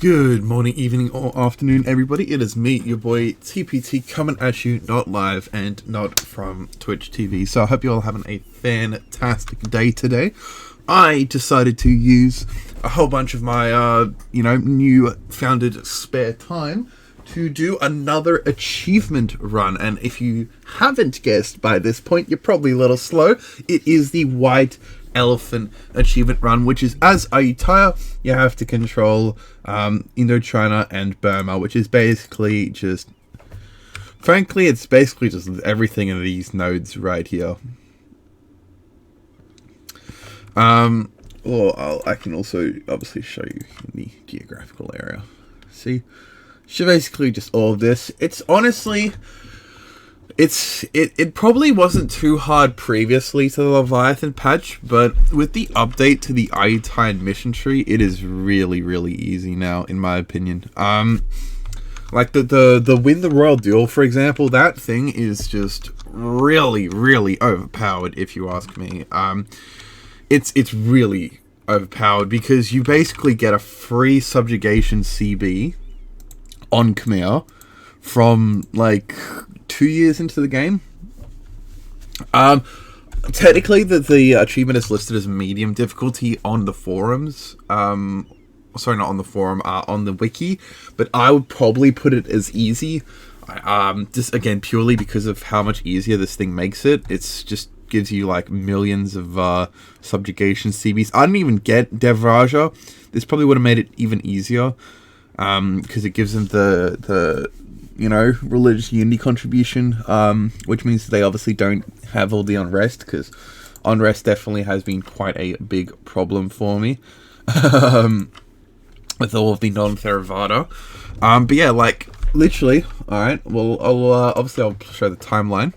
Good morning, evening, or afternoon, everybody. It is me, your boy TPT, coming at you, not live and not from Twitch TV. So I hope you're all having a fantastic day today. I decided to use a whole bunch of my, new founded spare time to do another achievement run. And if you haven't guessed by this point, you're probably a little slow. It is the White Elephant achievement run, which is as Ayutthaya, you have to control Indochina and Burma, which is basically just, frankly, it's basically just everything in these nodes right here. I can also obviously show you in the geographical area. See, so basically just all of this. It's honestly, it probably wasn't too hard previously to the Leviathan patch, but with the update to the Ayutthaya mission tree, it is really, really easy now, in my opinion. Like the Win the Royal Duel, for example, that thing is just really, really overpowered, if you ask me. It's really overpowered because you basically get a free subjugation CB on Khmer from like 2 years into the game. Technically the achievement is listed as medium difficulty on the forums. Sorry, not on the forum, on the wiki, but I would probably put it as easy. Just again, purely because of how much easier this thing makes it. It's just gives you like millions of subjugation CBs. I didn't even get Devraja. This probably would have made it even easier, because it gives them the religious unity contribution, which means they obviously don't have all the unrest, because unrest definitely has been quite a big problem for me with all of the non-Theravada. But yeah, like literally, alright, well, I'll show the timeline.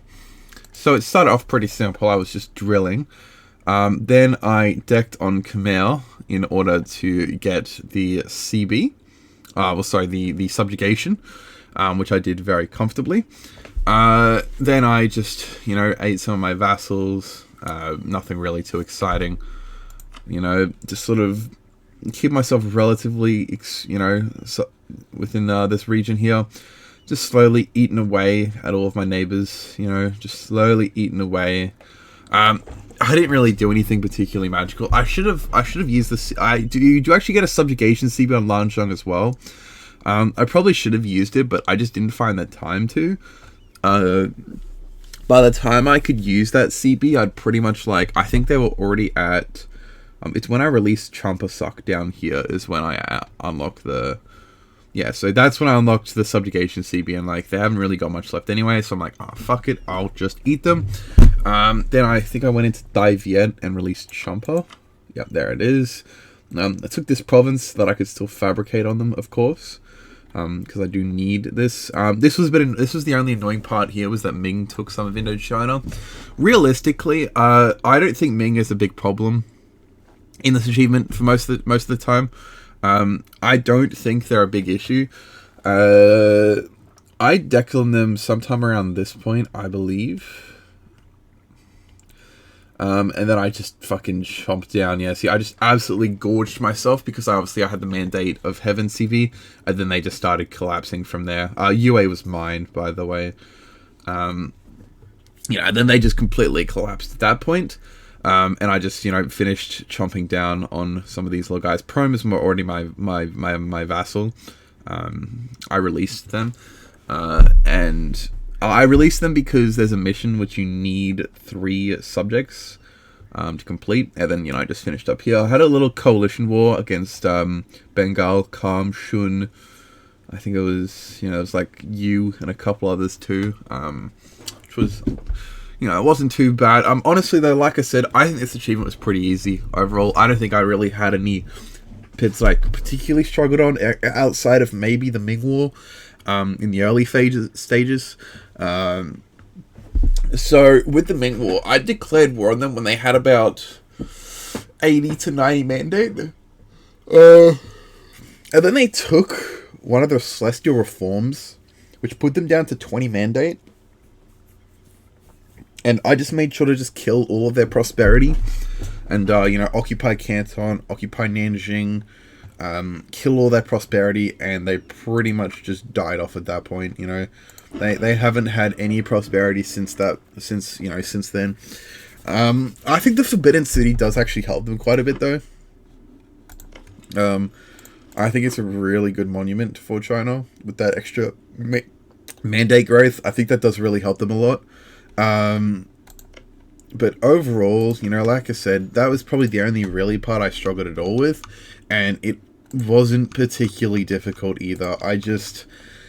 So it started off pretty simple. I was just drilling. Then I decked on Khmer in order to get the CB. The subjugation, which I did very comfortably. Then I just, ate some of my vassals. Nothing really too exciting. Just sort of keep myself relatively, within this region here. Just slowly eating away at all of my neighbors, just slowly eating away. I didn't really do anything particularly magical. I should have used this. Do you actually get a subjugation CB on Lanzhong as well? I probably should have used it, but I just didn't find that time to. By the time I could use that CB, I'd pretty much I think they were already at. It's when I released Champasuk down here is when I unlocked the. Yeah, so that's when I unlocked the subjugation CB, and they haven't really got much left anyway, so I'm like, oh, fuck it, I'll just eat them. Then I think I went into Dai Viet and released Champa. Yep, there it is. I took this province so that I could still fabricate on them, of course, because I do need this. This was the only annoying part here, was that Ming took some of Indochina. Realistically, I don't think Ming is a big problem in this achievement for most of the time. I don't think they're a big issue. I decked on them sometime around this point, I believe. And then I just fucking chomped down. Yeah, see, I just absolutely gorged myself because I had the mandate of Heaven CV, and then they just started collapsing from there. UA was mine, by the way. And then they just completely collapsed at that point. And I just, finished chomping down on some of these little guys. Prome is already my vassal. I released them. And I released them because there's a mission which you need 3 subjects to complete. And then, I just finished up here. I had a little coalition war against Bengal, Kam, Shun. I think it was, it was you and a couple others too. Which was... it wasn't too bad. Honestly, though, like I said, I think this achievement was pretty easy overall. I don't think I really had any pits particularly struggled on outside of maybe the Ming War in the early stages. So with the Ming War, I declared war on them when they had about 80 to 90 mandate. And then they took one of their celestial reforms, which put them down to 20 mandate. And I just made sure to just kill all of their prosperity. And, occupy Canton, occupy Nanjing, kill all their prosperity, and they pretty much just died off at that point. You know, they haven't had any prosperity since then. I think the Forbidden City does actually help them quite a bit, though. I think it's a really good monument for China with that extra mandate growth. I think that does really help them a lot. But overall, you know, like I said, that was probably the only really part I struggled at all with, and it wasn't particularly difficult either. I just,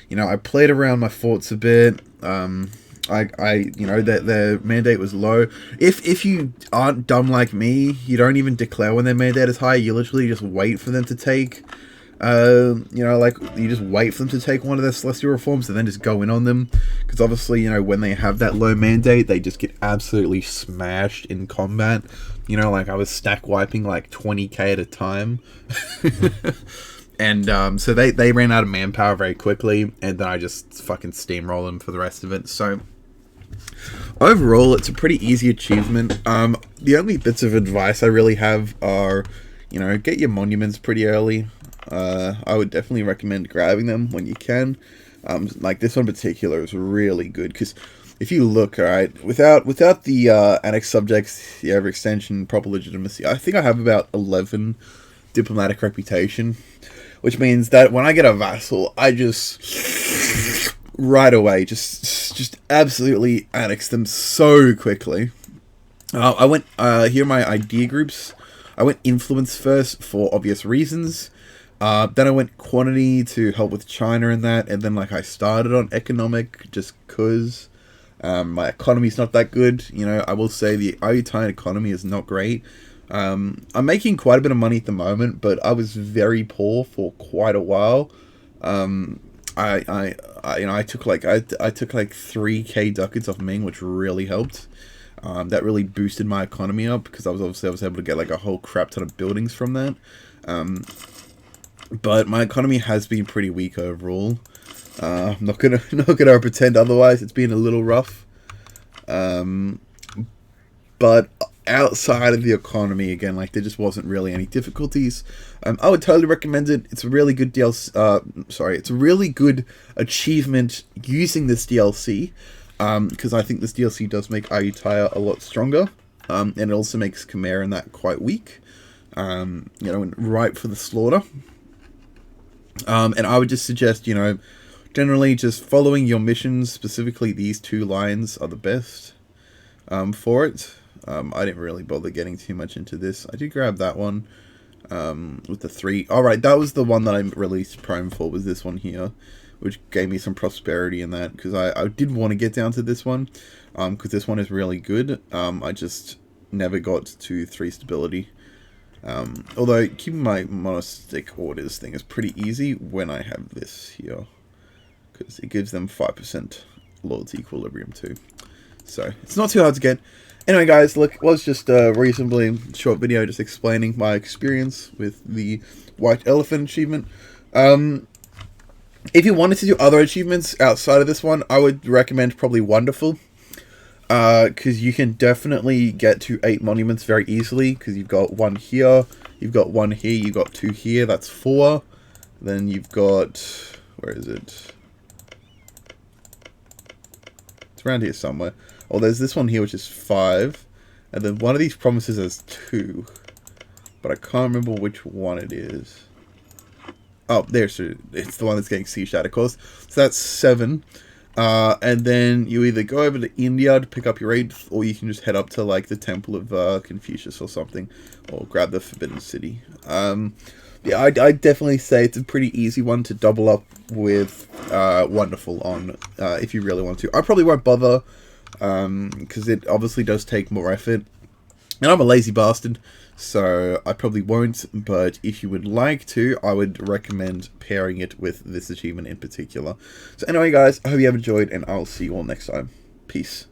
you know, I played around my forts a bit. You know, their mandate was low. If you aren't dumb like me, you don't even declare when their mandate is high. You literally just wait for them to take, you know, like, you just wait for them to take one of their celestial reforms and then just go in on them. Because obviously, you know, when they have that low mandate, they just get absolutely smashed in combat. You know, like, I was stack wiping like 20k at a time. And so they ran out of manpower very quickly, and then I just fucking steamroll them for the rest of it. So overall, it's a pretty easy achievement. The only bits of advice I really have are, you know, get your monuments pretty early. I would definitely recommend grabbing them when you can. Like this one in particular is really good, because if you look, alright, without the annex subjects, the overextension, proper legitimacy, I think I have about 11 diplomatic reputation, which means that when I get a vassal, I just right away just absolutely annex them so quickly. I went here are my idea groups. I went influence first for obvious reasons. Then I went quantity to help with China and that, and then like I started on economic just cause my economy's not that good. You know, I will say the Ayutthaya economy is not great. I'm making quite a bit of money at the moment, but I was very poor for quite a while. I took like 3k ducats off Ming, which really helped. That really boosted my economy up, because I was able to get like a whole crap ton of buildings from that. But my economy has been pretty weak overall. I'm not gonna pretend otherwise. It's been a little rough. But outside of the economy, again, like, there just wasn't really any difficulties. I would totally recommend it. It's a really good DLC. It's a really good achievement using this DLC, because I think this DLC does make Ayutthaya a lot stronger, and it also makes Khmer and that quite weak, you know, and ripe for the slaughter. And I would just suggest, you know, generally just following your missions. Specifically, these two lines are the best for it. I didn't really bother getting too much into this. I did grab that one with the 3. Alright, that was the one that I released Prime for, was this one here, which gave me some prosperity in that, because I did want to get down to this one, because this one is really good. I just never got to 3 stability. Although keeping my monastic orders thing is pretty easy when I have this here, because it gives them 5% loyalty equilibrium too. So it's not too hard to get. Anyway, guys, look, it was just a reasonably short video just explaining my experience with the White Elephant achievement. If you wanted to do other achievements outside of this one, I would recommend probably Wonderful. Because you can definitely get to 8 monuments very easily, because you've got 1 here, you've got 1 here, you've got 2 here, that's 4. Then you've got, where is it? It's around here somewhere. Oh, there's this one here, which is 5. And then one of these promises has 2. But I can't remember which one it is. Oh, there's it's the one that's getting sieged out, of course. So that's 7. And then you either go over to India to pick up your 8th, or you can just head up to like the Temple of Confucius or something, or grab the Forbidden City. Yeah, I'd definitely say it's a pretty easy one to double up with Wonderful on, if you really want to. I probably won't bother, because it obviously does take more effort, and I'm a lazy bastard, so I probably won't. But if you would like to, I would recommend pairing it with this achievement in particular. So anyway, guys, I hope you have enjoyed, and I'll see you all next time. Peace.